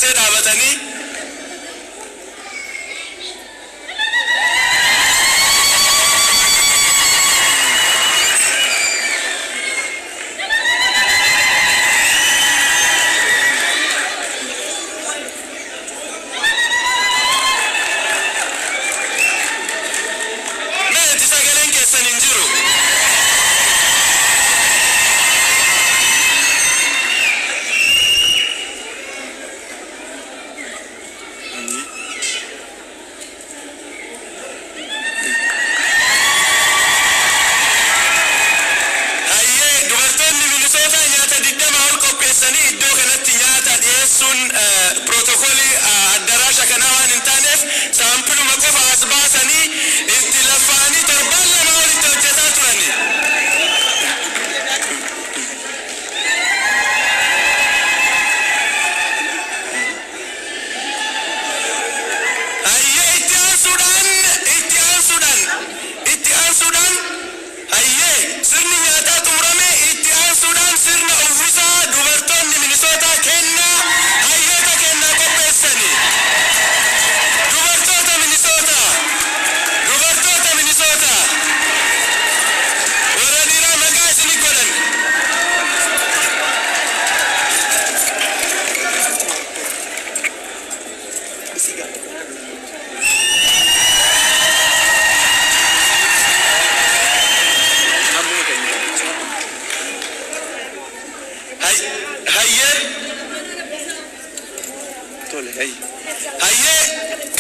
dursee dhaabatanii protokoli addarasha kana waan intaanef saampiluma qofa as baasanii itti lafaanii torban lama walitti hojjetaa turani. Hayyee itti aansuudhaan hayyee sirni nyaataa xumurame itti aansuudhaan sirna uwwisaa dubartoonni Minisootaa kennaa hayyee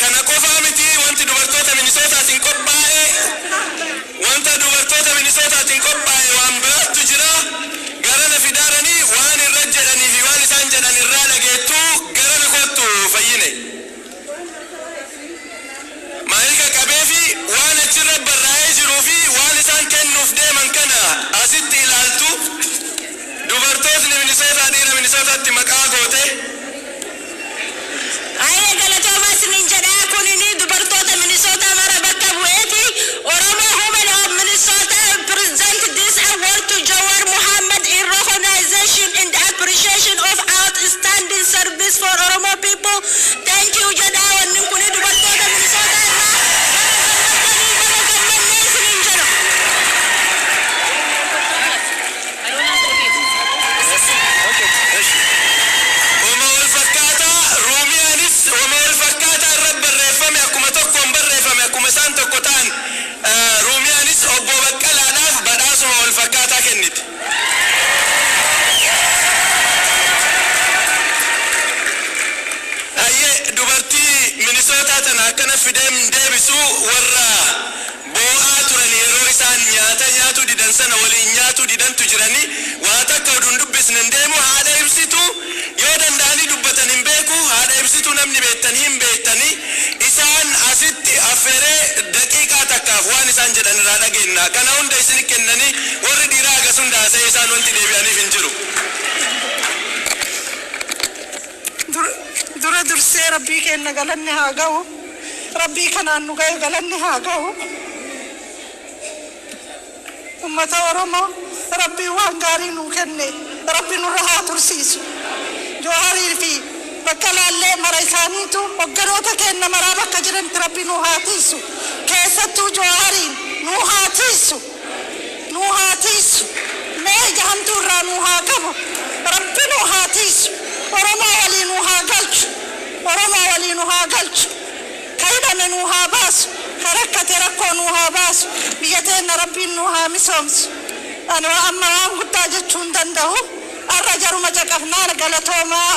kana qofaa miti wanti dubartoota Minisootaatiin qophaa'e waan biraatu jira. Garana fidaaranii waan irra jedhanii fi waan isaan jedhan irraa dhageettu garana kottu fayyine maalika qabee fi waan achirra barraa'ee jiruu fi waan isaan kennuuf deeman kana asitti ilaaltu dubartootni Minisootaa dhiira Minisootaatti maqaa goote. Aye galatoma sinin jedha kunini dubartoota Minnesota mara bakka bu'eeti Oromo Women of Minnesota present this award to Jawar Muhammad in recognition and appreciation of outstanding service for Oromo people. Thank you jedha wanni kuni dubartoota Minnesota akkana fidem deebisu warra boo'aa turan yeroo isaan nyaatu didan sana waliin nyaatu didantu jirani waa takka oduun dubbisnen deemu haadha ibsitu yoo danda'anii dubbatan hin beeku haadha ibsitu namni beektanii hin beektanii isaan asitti affeeree daqiiqaa takkaaf waan isaan jedhan irraa dhageenna kana hunda isin kennanii warri dhiiraa agas hunda haasa'ee isaan wanti deebi'aniif hin jiru. dura dursee rabbii kenna galanni haa ga'u. Rabbii kanaan nu ga'e galanni haa ga'u. Ummata Oromoo rabbii waan gaarii nuu kenne rabbi nurra haa tursiisu. Jawaarii fi bakka laallee mara isaaniitu hogganoota kenna maraa bakka jiranitti rabbi nuu haa tiisu. Keessattuu Jawaariin nuu haa tiisu. Mee jahamtuu irraa nuu haa qabu. Rabbi nuu haa tiisu. Oromoo walii nuu haa galchu. Kaydame nuu haa baasu. Harakkate rakkoo nuu haa baasu. Biyya teenna rabbiin nuu haa misoomsu. Ani amma waan guddaa jechuun danda'u. Arra jaruma caqafnaan galatoomaa.